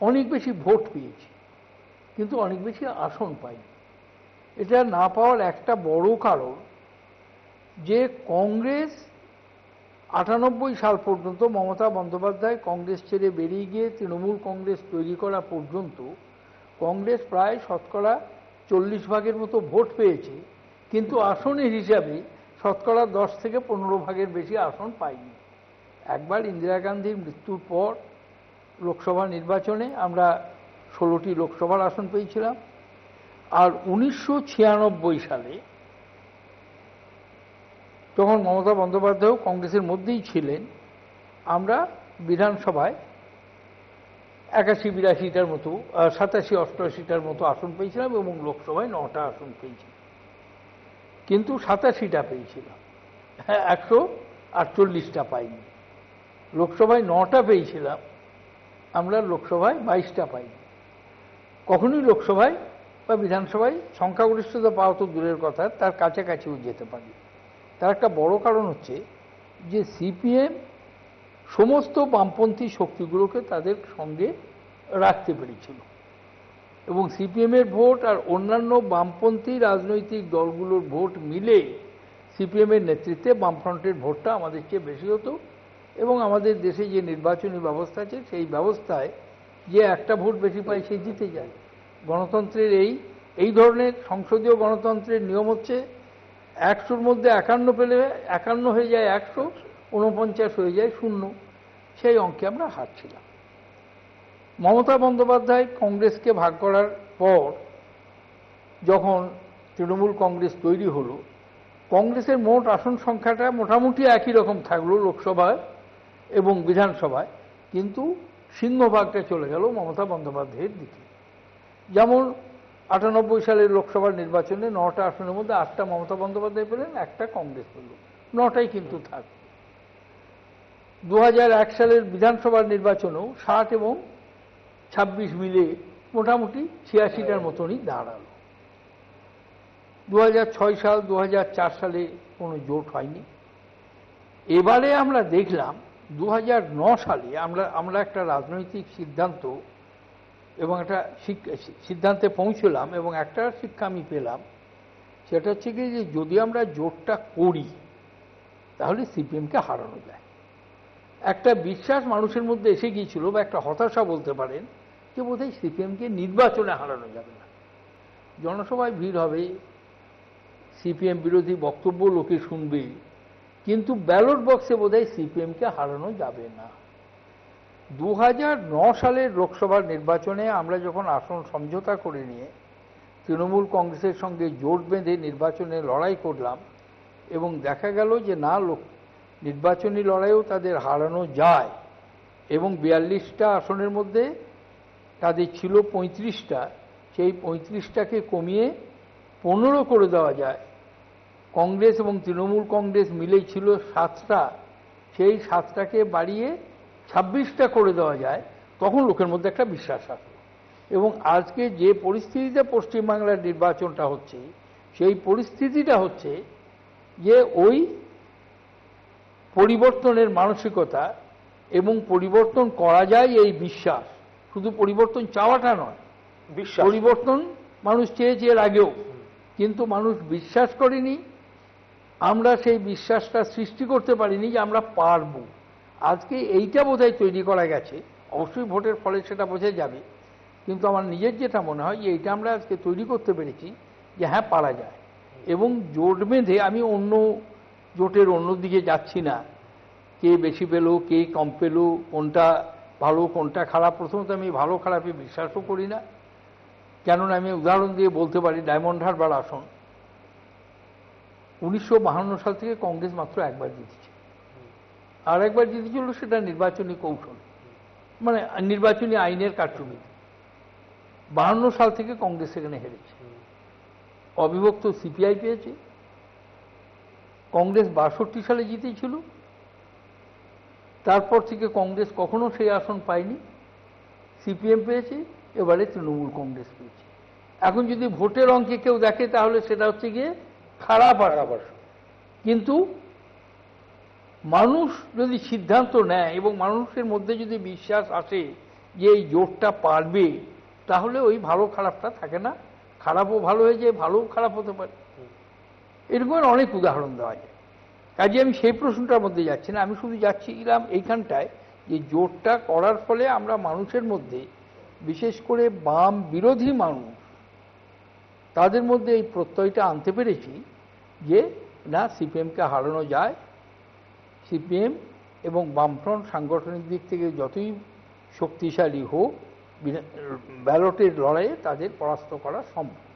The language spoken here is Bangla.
অনেক বেশি ভোট পেয়েছি, কিন্তু অনেক বেশি আসন পাইনি। এটা না পাওয়ার একটা বড় কারণ যে কংগ্রেস 98 সাল পর্যন্ত, মমতা বন্দ্যোপাধ্যায় কংগ্রেস ছেড়ে বেরিয়ে গিয়ে তৃণমূল কংগ্রেস তৈরি করা পর্যন্ত কংগ্রেস প্রায় শতকরা 40% মতো ভোট পেয়েছে, কিন্তু আসনের হিসাবে শতকরা 10 থেকে 15% বেশি আসন পাইনি। একবার ইন্দিরা গান্ধীর মৃত্যুর পর লোকসভা নির্বাচনে আমরা 16টি লোকসভার আসন পেয়েছিলাম, আর 1996 সালে তখন মমতা বন্দ্যোপাধ্যায়ও কংগ্রেসের মধ্যেই ছিলেন, আমরা বিধানসভায় 81-82টার মতো, 87-88টার মতো আসন পেয়েছিলাম এবং লোকসভায় 9টা আসন পেয়েছিলাম, কিন্তু 87টা পেয়েছিলাম, 148টা পাইনি। লোকসভায় 9টা পেয়েছিলাম, আমরা লোকসভায় 22টা পাইনি। কখনোই লোকসভায় বা বিধানসভায় সংখ্যাগরিষ্ঠতা পাওয়া তো দূরের কথা, তার কাছাকাছিও যেতে পারি। তার একটা বড় কারণ হচ্ছে যে সিপিএম সমস্ত বামপন্থী শক্তিগুলোকে তাদের সঙ্গে রাখতে পেরেছিল, এবং সিপিএমের ভোট আর অন্যান্য বামপন্থী রাজনৈতিক দলগুলোর ভোট মিলে সিপিএমের নেতৃত্বে বামফ্রন্টের ভোটটা আমাদের চেয়ে বেশি হতো, এবং আমাদের দেশে যে নির্বাচনী ব্যবস্থা আছে সেই ব্যবস্থায় যে একটা ভোট বেশি পায় সে জিতে যায়। গণতন্ত্রের এই ধরনের সংসদীয় গণতন্ত্রের নিয়ম হচ্ছে 100-র মধ্যে 51 পেলে 51 হয়ে যায় 100, 49 হয়ে যায় 0। সেই অঙ্কে আমরা হারছিলাম। মমতা বন্দ্যোপাধ্যায় কংগ্রেসকে ভাগ করার পর যখন তৃণমূল কংগ্রেস তৈরি হলো, কংগ্রেসের মোট আসন সংখ্যাটা মোটামুটি একই রকম থাকলো লোকসভায় এবং বিধানসভায়, কিন্তু সিংহভাগটা চলে গেল মমতা বন্দ্যোপাধ্যায়ের দিকে। যেমন 98 সালের লোকসভার নির্বাচনে 9টা আসনের মধ্যে 8টা মমতা বন্দ্যোপাধ্যায় পেলেন, একটা কংগ্রেস পেল, 9টাই কিন্তু থাক। 2001 সালের বিধানসভার নির্বাচনেও 60 এবং 26 মিলে মোটামুটি 86টার মতনই দাঁড়ালো। 2006 সাল 2004 সালে কোনো জোট হয়নি। এবারে আমরা দেখলাম 2009 সালে আমরা একটা রাজনৈতিক সিদ্ধান্ত এবং একটা সিদ্ধান্তে পৌঁছলাম, এবং একটা শিক্ষা আমি পেলাম, সেটা হচ্ছে কি যে যদি আমরা জোটটা করি তাহলে সিপিএমকে হারানো যায়। একটা বিশ্বাস মানুষের মধ্যে এসে গিয়েছিল, বা একটা হতাশা বলতে পারেন, যে বোধহয় সিপিএমকে নির্বাচনে হারানো যাবে না। জনসভায় ভিড় হবে, সিপিএম বিরোধী বক্তব্য লোকে শুনবে, কিন্তু ব্যালট বক্সে বোধহয় সিপিএমকে হারানো যাবে না। 2009 সালের লোকসভার নির্বাচনে আমরা যখন আসন সমঝোতা করে নিয়ে তৃণমূল কংগ্রেসের সঙ্গে জোট বেঁধে নির্বাচনে লড়াই করলাম, এবং দেখা গেল যে না, নির্বাচনী লড়াইও তাদের হারানো যায়, এবং 42টা আসনের মধ্যে তাদের ছিল 35টা, সেই 35টাকে কমিয়ে 15 করে দেওয়া যায়। কংগ্রেস এবং তৃণমূল কংগ্রেস মিলেই ছিল 7টা, সেই 7টাকে বাড়িয়ে 26টা করে দেওয়া যায়, তখন লোকের মধ্যে একটা বিশ্বাস আসে। এবং আজকে যে পরিস্থিতিতে পশ্চিমবাংলার নির্বাচনটা হচ্ছে, সেই পরিস্থিতিটা হচ্ছে যে ওই পরিবর্তনের মানসিকতা এবং পরিবর্তন করা যায় এই বিশ্বাস, শুধু পরিবর্তন চাওয়াটা নয়, পরিবর্তন মানুষ চেয়েছে এর আগেও, কিন্তু মানুষ বিশ্বাস করেনি। আমরা সেই বিশ্বাসটা সৃষ্টি করতে পারিনি যে আমরা পারব। আজকে এইটা বোধহয় তৈরি করা গেছে, অবশ্যই ভোটের ফলে সেটা বোঝা যাবে, কিন্তু আমার নিজের যেটা মনে হয় যে এইটা আমরা আজকে তৈরি করতে পেরেছি যে হ্যাঁ পারা যায়। এবং জোট বেঁধে, আমি অন্য জোটের অন্যদিকে যাচ্ছি না, কে বেশি পেল কে কম পেল, কোনটা ভালো কোনটা খারাপ। প্রথমত আমি ভালো খারাপে বিশ্বাসও করি না, কেননা আমি উদাহরণ দিয়ে বলতে পারি ডায়মন্ড হারবার আসন 1952 সাল থেকে কংগ্রেস মাত্র একবার জিতেছে, আর একবার জিতেছিল সেটা নির্বাচনী কৌশল, মানে নির্বাচনী আইনের কারচুপিতে। 52 সাল থেকে কংগ্রেস সেখানে হেরেছে। অবিভক্ত সিপিআই পেয়েছে, কংগ্রেস 62 সালে জিতেছিল, তারপর থেকে কংগ্রেস কখনো সেই আসন পায়নি। সিপিএম পেয়েছে, এবারে তৃণমূল কংগ্রেস পেয়েছে। এখন যদি ভোটের অঙ্কে কেউ দেখে তাহলে সেটা হচ্ছে গিয়ে খারাপ আসন, কিন্তু মানুষ যদি সিদ্ধান্ত নেয় এবং মানুষের মধ্যে যদি বিশ্বাস আসে যে এই জোটটা পারবে, তাহলে ওই ভালো খারাপটা থাকে না, খারাপও ভালো হয়ে যায়, ভালোও খারাপ হতে পারে। এরকম অনেক উদাহরণ দেওয়া যায়। কাজে আমি সেই প্রশ্নটার মধ্যে যাচ্ছি না, আমি শুধু যাচ্ছিলাম এইখানটায় যে জোটটা করার ফলে আমরা মানুষের মধ্যে, বিশেষ করে বাম বিরোধী মানুষ, তাদের মধ্যে এই প্রত্যয়টা আনতে পেরেছি যে না, সিপিএমকে হারানো যায়, সিপিএম এবং বামফ্রন্ট সাংগঠনিক দিক থেকে যতই শক্তিশালী হোক, ব্যালটের লড়াইয়ে তাদের পরাস্ত করা সম্ভব।